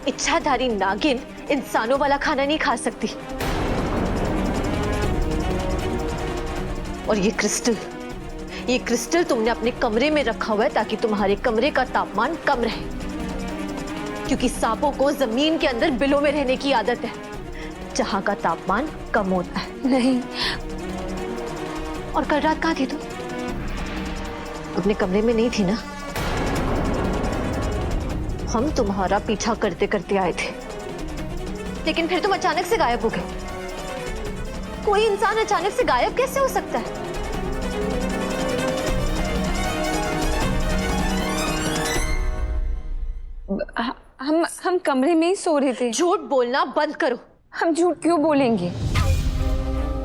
इच्छाधारी नागिन इंसानों वाला खाना नहीं खा सकती। और ये क्रिस्टल तुमने अपने कमरे में रखा हुआ है ताकि तुम्हारे कमरे का तापमान कम रहे, क्योंकि सांपों को जमीन के अंदर बिलों में रहने की आदत है, जहां का तापमान कम होता है। नहीं। और कल रात कहाँ थी तुम? अपने कमरे में नहीं थी ना? हम तुम्हारा पीछा करते करते आए थे, लेकिन फिर तुम अचानक से गायब हो गए। कोई इंसान अचानक से गायब कैसे हो सकता है? हम कमरे में ही सो रहे थे। झूठ बोलना बंद करो। हम झूठ क्यों बोलेंगे?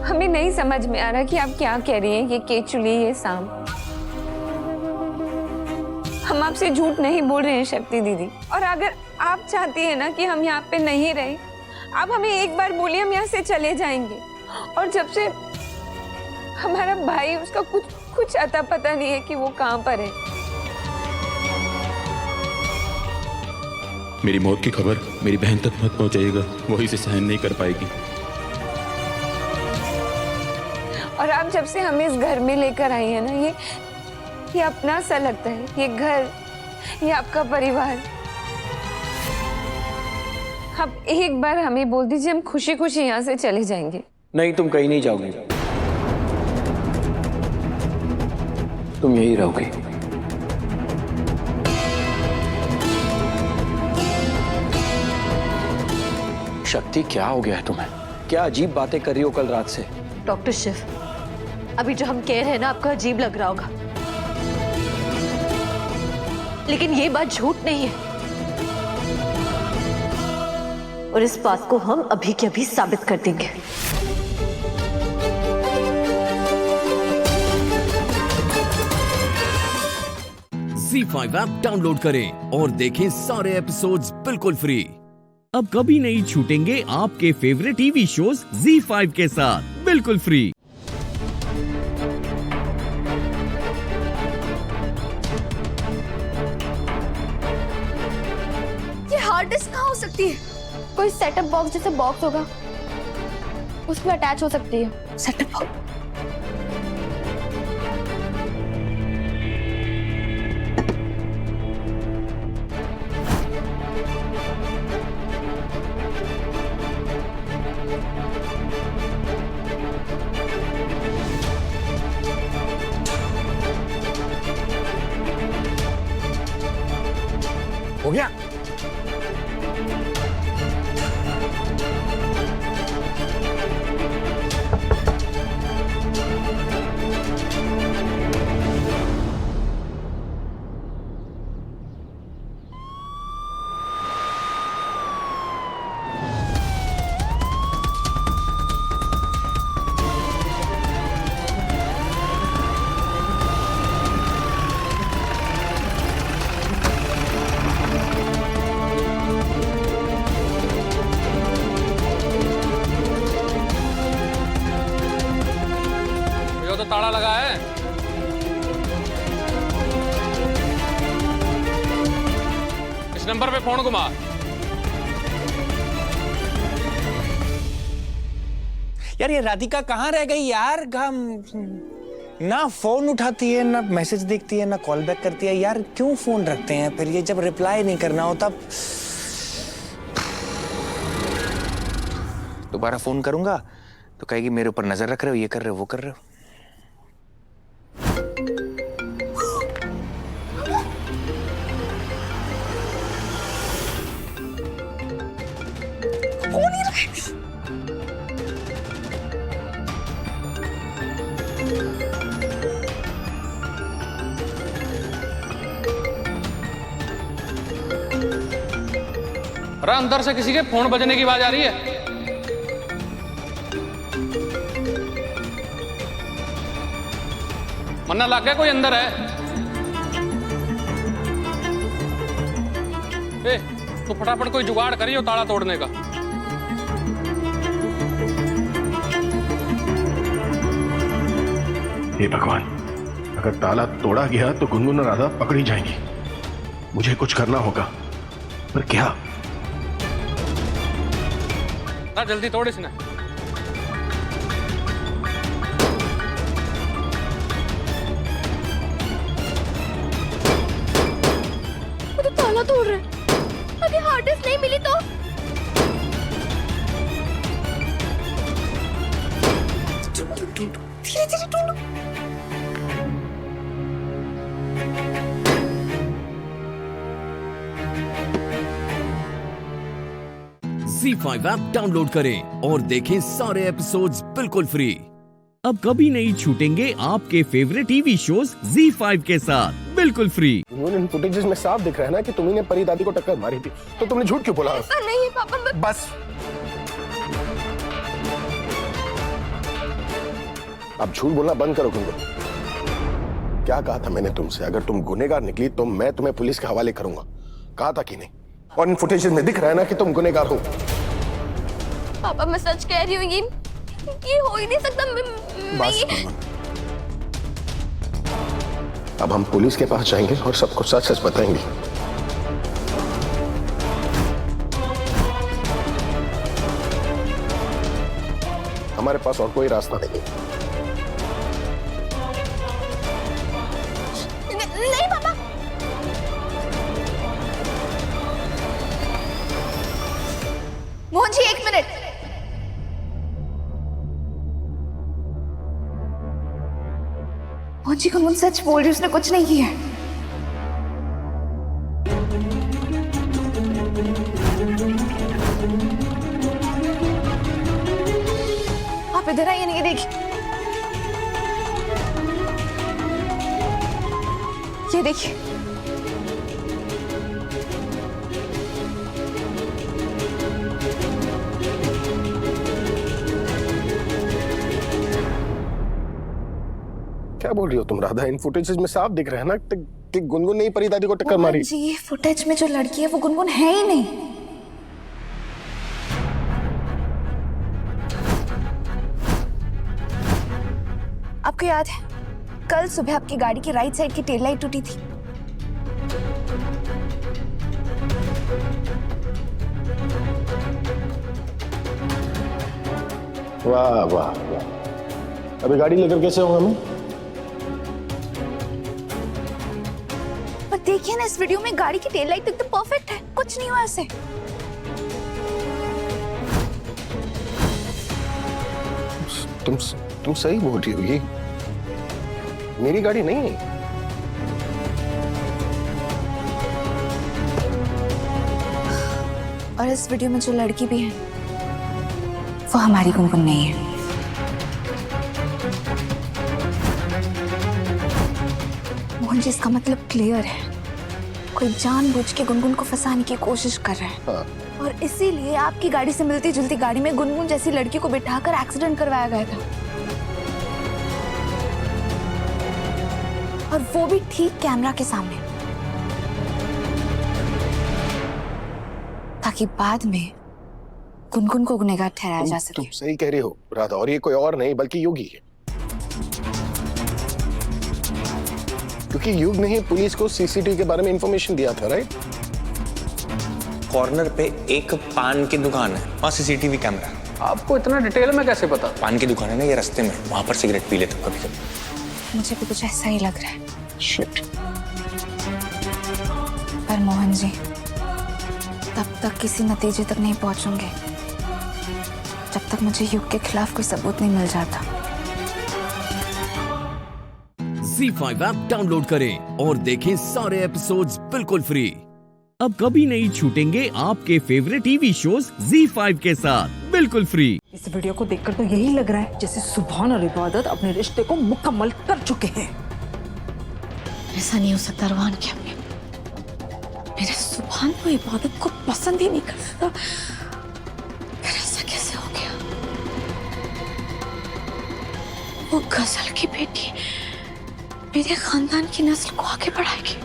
हमें नहीं समझ में आ रहा कि आप क्या कह रही हैं। ये केचुली, ये सांप। हम आपसे झूठ नहीं बोल रहे हैं शक्ति दीदी। और अगर आप चाहती हैं ना कि हम यहाँ पे नहीं रहे, आप हमें एक बार बोलिए, हम यहाँ से चले जाएंगे। और जब से हमारा भाई, उसका कुछ अता पता नहीं है कि वो कहाँ पर है। मेरी मौत की खबर मेरी बहन तक मत पहुंचाइएगा, वो इसे सहन नहीं कर पाएगी। और आप जब से हमें इस घर में लेकर आई है ना, ये अपना सा लगता है। ये घर, ये आपका परिवार। आप एक बार हमें बोल दीजिए, हम खुशी खुशी यहाँ से चले जाएंगे। नहीं, तुम कहीं नहीं जाओगी, तुम यही रहोगी। शक्ति, क्या हो गया है तुम्हें? क्या अजीब बातें कर रही हो कल रात से? डॉक्टर शिव, अभी जो हम कह रहे हैं ना, आपको अजीब लग रहा होगा, लेकिन ये बात झूठ नहीं है। और इस बात को हम अभी के अभी साबित कर देंगे। ZEE5 ऐप डाउनलोड करें और देखें सारे एपिसोड्स बिल्कुल फ्री। अब कभी नहीं छूटेंगे आपके फेवरेट टीवी शोज ZEE5 के साथ बिल्कुल फ्री। ये हार्ड डिस्क कहाँ हो सकती है? कोई सेटअप बॉक्स जैसे बॉक्स होगा, उसमें अटैच हो सकती है। Setup box? हो गया? इस नंबर पे फोन घुमा। यार ये राधिका कहाँ रह गई यार? ना फोन उठाती है, ना मैसेज देखती है, ना कॉल बैक करती है। यार क्यों फोन रखते हैं फिर? ये जब रिप्लाई नहीं करना हो तब दोबारा फोन करूंगा तो कहेगी मेरे ऊपर नजर रख रहे हो, ये कर रहे हो, वो कर रहे हो। अरे अंदर से किसी के फोन बजने की आवाज आ रही है। मन्ना लग गया कोई अंदर है। ए, तो फटाफट कोई जुगाड़ करियो ताला तोड़ने का। हे भगवान, अगर ताला तोड़ा गया तो गुनगुन और राधा पकड़ी जाएंगी। मुझे कुछ करना होगा, पर क्या? ना जल्दी तोड़ इसने। वो तो ताला तोड़ रहा है। अभी हार्ड डिस्क नहीं मिली तो धीरे धीरे ढूंढो। ZEE5 ऐप डाउनलोड करें और देखें सारे एपिसोड्स बिल्कुल फ्री। अब कभी नहीं छूटेंगे आपके फेवरेट टीवी शोज ZEE5 के साथ बिल्कुल फ्री। इन फुटेजेस में साफ दिख रहा है ना कि तुम्ही ने परी दादी को टक्कर मारी थी, तो तुमने झूठ क्यों बोला? ऐसा नहीं है पापा। बस अब झूठ बोलना बंद करो गुनगुन। क्या कहा था मैंने तुमसे? अगर तुम गुनहगार निकली तो मैं तुम्हें पुलिस के हवाले करूंगा। कहा था कि नहीं? और इन फुटेजेस में दिख रहा है ना कि तुम गुनहगार हो। पापा मैं सच कह रही हूँ, ये हो ही नहीं सकता। अब हम पुलिस के पास जाएंगे और सबको सच सच बताएंगे। हमारे पास और कोई रास्ता नहीं। नहीं पापा। मोहन जी एक मिनट। मोहन जी गुनगुन सच बोल रही, उसने कुछ नहीं किया। आप इधर आइए, नहीं देखिए, ये देखिए। क्या बोल रही हो तुम राधा? इन फुटेजेस में साफ दिख रहा है ना कि गुनगुन ने ही परी दादी को टक्कर मारी। जी ये फुटेज में जो लड़की है वो गुनगुन है ही नहीं। आपको याद है कल सुबह आपकी गाड़ी की राइट साइड की टेल लाइट टूटी थी? वाह वाह वाह। अभी गाड़ी लेकर कैसे होगा मैं? पर देखिए ना इस वीडियो में गाड़ी की टेल लाइट एकदम परफेक्ट है, कुछ नहीं हुआ ऐसे। तुम सही बोल रही हो, ये मेरी गाड़ी नहीं है। और इस वीडियो में जो लड़की भी है वो हमारी गुनगुन नहीं है। मोहन जी इसका मतलब क्लियर है, कोई जानबूझ के गुनगुन को फंसाने की कोशिश कर रहा है। हाँ। और इसीलिए आपकी गाड़ी से मिलती जुलती गाड़ी में गुनगुन जैसी लड़की को बिठाकर एक्सीडेंट करवाया गया था, और वो भी ठीक कैमरा के सामने, ताकि बाद में गुनगुन को गुनहगार ठहराया जा सके। तुम सही कह रही हो राधा, और ये कोई और नहीं बल्कि युग ही है। क्योंकि युग ने ही पुलिस को सीसीटीवी के बारे में इंफॉर्मेशन दिया था, राइट? कॉर्नर पे एक पान की दुकान है, वहाँ सीसीटीवी कैमरा है। आपको इतना डिटेल में कैसे पता? पान की दुकान है ना ये रास्ते में, वहाँ पर सिगरेट पी लेते कभी कभी। मुझे भी कुछ ऐसा ही लग रहा है। शिट। पर मोहन जी, तब तक किसी नतीजे तक नहीं पहुंचूंगे जब तक मुझे युग के खिलाफ कोई सबूत नहीं मिल जाता। ZEE5 ऐप डाउनलोड करें और देखें सारे एपिसोड्स बिल्कुल फ्री। अब कभी नहीं छूटेंगे आपके फेवरेट टीवी शोज ZEE5 के साथ बिल्कुल फ्री। इस वीडियो को देखकर तो यही लग रहा है जैसे सुभान और इबादत अपने रिश्ते को मुकम्मल कर चुके हैं। ऐसा नहीं हो सकता रुहान की अम्मी। मेरे सुभान को इबादत को पसंद ही नहीं करता, फिर ऐसा कैसे हो गया? वो गजल की बेटी मेरे खानदान की नस्ल को आगे बढ़ाएगी,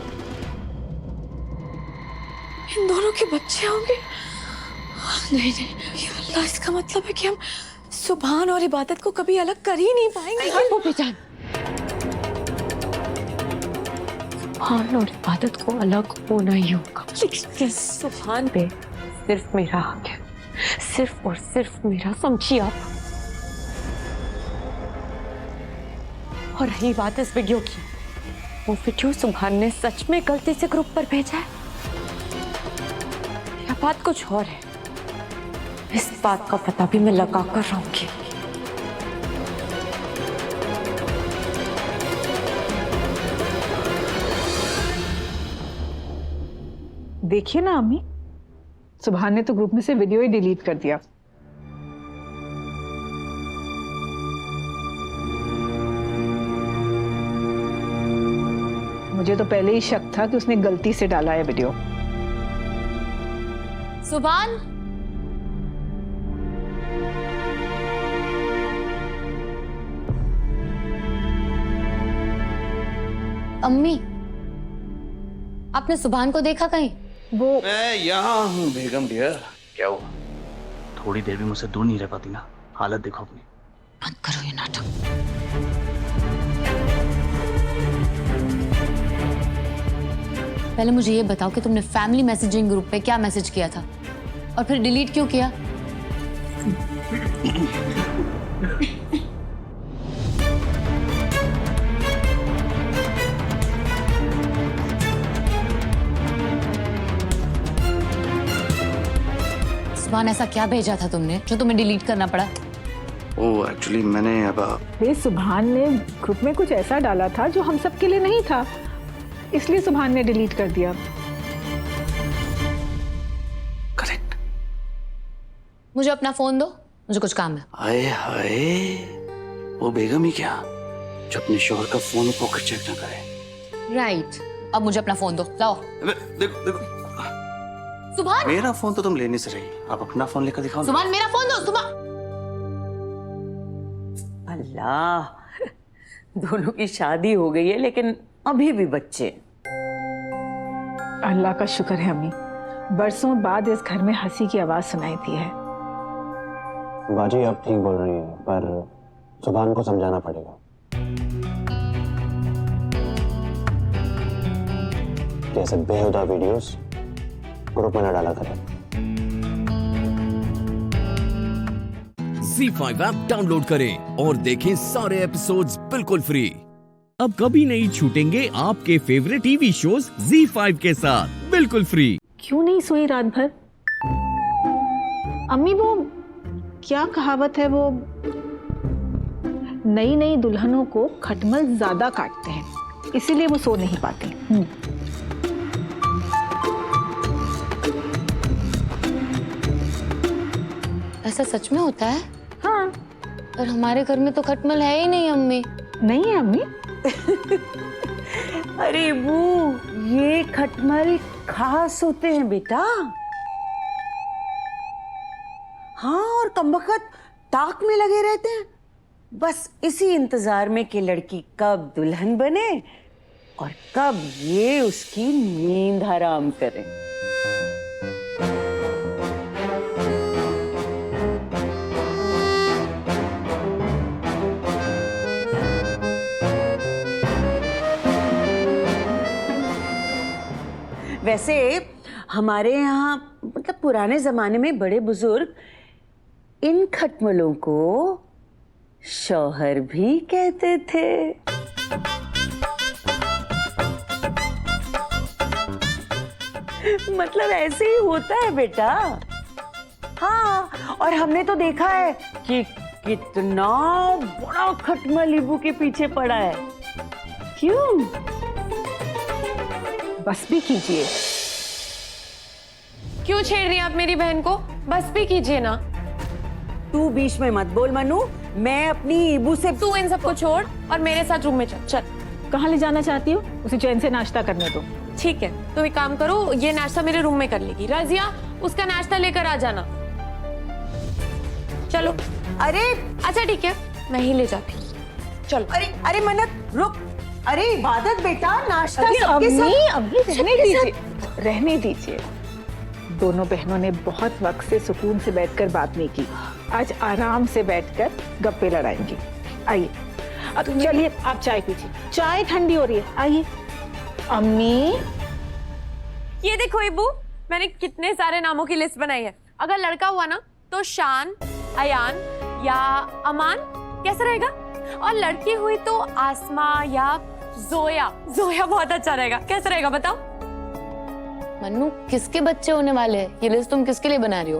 इन दोनों के बच्चे होंगे। नहीं नहीं, या अल्लाह, इसका मतलब है कि हम सुभान और इबादत को कभी अलग कर ही नहीं पाएंगे। वो बेजान, सुभान और इबादत को अलग होना ही होगा। लेकिन सुभान पे सिर्फ मेरा हक है, सिर्फ और सिर्फ मेरा, समझिए आप। और रही बात इस वीडियो की, वो वीडियो सुभान ने सच में गलती से ग्रुप पर भेजा है या बात कुछ और है, इस बात का पता भी मैं लगा कर रहूंगी। देखिए ना अम्मी, सुभान ने तो ग्रुप में से वीडियो ही डिलीट कर दिया। मुझे तो पहले ही शक था कि उसने गलती से डाला है वीडियो। सुभान, अम्मी, आपने सुभान को देखा कहीं? वो मैं यहाँ हूँ बेगम डियर। क्या हुआ? थोड़ी देर भी मुझसे दूर नहीं रह पाती ना? हालत देखो अपनी। बंद करो ये नाटक। पहले मुझे ये बताओ कि तुमने फैमिली मैसेजिंग ग्रुप पे क्या मैसेज किया था और फिर डिलीट क्यों किया? सुभान, ऐसा क्या भेजा था तुमने जो तुम्हें डिलीट करना पड़ा? ओह, एक्चुअली मैंने अब सुभान ने ग्रुप में कुछ ऐसा डाला था जो हम सब के लिए नहीं था, इसलिए सुभान ने डिलीट कर दिया। करेक्ट। मुझे अपना फोन दो, मुझे कुछ काम है। हाय हाय, वो बेगम ही क्या जो अपने शोहर का फोन पॉकेट चेक ना करे। राइट, अब मुझे अपना फोन दो, लाओ। देखो देखो, सुभान, मेरा फोन तो तुम लेने से रही, आप अपना फोन लेकर दिखाओ। सुभान, मेरा फोन दो। सुभान, अल्लाह, दोनों की शादी हो गई है लेकिन अभी भी बच्चे। अल्लाह का शुक्र है अम्मी, बरसों बाद इस घर में हंसी की आवाज सुनाई दी है। बाजी आप ठीक बोल रही हैं, पर सुभान को समझाना पड़ेगा कि ऐसे बेहुदा वीडियोस ग्रुप में न डाला करें। ZEE5 ऐप डाउनलोड करें और देखें सारे एपिसोड्स बिल्कुल फ्री। अब कभी नहीं छूटेंगे आपके फेवरेट टीवी शोज ZEE5 के साथ बिल्कुल फ्री। क्यों नहीं सोई रात भर? अम्मी, वो क्या कहावत है, वो नई नई दुल्हनों को खटमल ज्यादा काटते हैं, इसीलिए वो सो नहीं पाती। ऐसा सच में होता है? हाँ। पर हमारे घर में तो खटमल है ही नहीं अम्मी। नहीं है अम्मी? अरे वो ये खटमल खास होते हैं बेटा। हाँ, और कमबख्त ताक में लगे रहते हैं, बस इसी इंतजार में कि लड़की कब दुल्हन बने और कब ये उसकी नींद हराम करे। वैसे हमारे यहाँ मतलब पुराने जमाने में बड़े बुजुर्ग इन खटमलों को शौहर भी कहते थे। मतलब ऐसे ही होता है बेटा। हाँ, और हमने तो देखा है कि कितना बड़ा खटमल इबू के पीछे पड़ा है। क्यों? बस भी कीजिए। क्यों छेड़ रही हैं आप मेरी बहन को? बस भी कीजिए ना। तू बीच में मत बोल मनु, मैं अपनी इबू से। तू इन सबको छोड़ और मेरे साथ रूम में चल। चल। कहाँ ले जाना चाहती हो? उसे चैन से नाश्ता करने दो। ठीक है, तुम एक काम करो, ये नाश्ता मेरे रूम में कर लेगी। रजिया, उसका नाश्ता लेकर आ जाना। चलो। अरे अच्छा ठीक है, मैं ही ले जाती हूँ। चलो। अरे मन्नत रुक। अरे इबादत बेटा, नाश्ता अरे सबके साथ। अम्मी रहने दीजिए, रहने दीजिए। दोनों बहनों ने बहुत वक्त से सुकून से बैठकर बात नहीं की। आज आराम से बैठकर गप्पे लड़ाएंगी। आइए, अब चलिए आप चाय पीजिए। चाय ठंडी हो रही है, आइए। अम्मी, ये देखो इबू, मैंने कितने सारे नामों की लिस्ट बनाई है। अगर लड़का हुआ ना तो शान, अयान या अमान, कैसा रहेगा? और लड़की हुई तो आसमा या जोया। जोया बहुत अच्छा रहेगा, कैसा रहेगा बताओ? मन्नू, किसके बच्चे होने वाले हैं? ये लिस्ट तुम किसके लिए बना रही हो?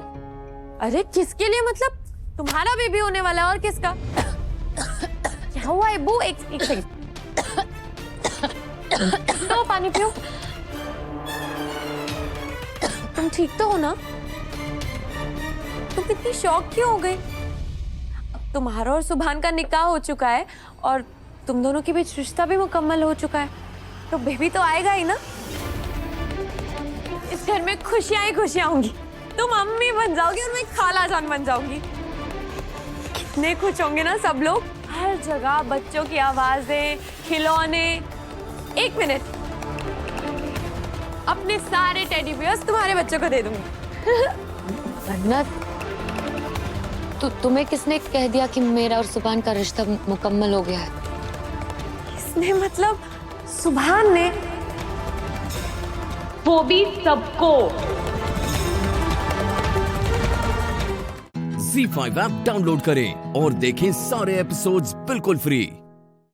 अरे किसके लिए मतलब? तुम्हारा बेबी होने वाला है और किसका? क्या हुआ इबू? एक सेकंड। तो पानी पियो। तुम ठीक तो हो ना? तुम इतनी शॉक क्यों हो गई? अब तुम्हारा और सुभान का निकाह हो चुका है और तुम दोनों के बीच रिश्ता भी मुकम्मल हो चुका है, तो बेबी तो आएगा ही ना। इस घर में खुशियां ही खुशियां होंगी। तुम अम्मी बन जाओगी और मैं खालाजान बन जाऊंगी। कितने खुश होंगे ना सब लोग। हर जगह बच्चों की आवाजें, खिलौने। एक मिनट, अपने सारे टेडी बियर्स तुम्हारे बच्चों को दे दूंगी। मन्नत, तुम्हें किसने कह दिया कि मेरा और सुभान का रिश्ता मुकम्मल हो गया है? किसने मतलब? सुभान ने। वो भी सबको। ZEE5 ऐप डाउनलोड करें और देखें सारे एपिसोड्स बिल्कुल फ्री।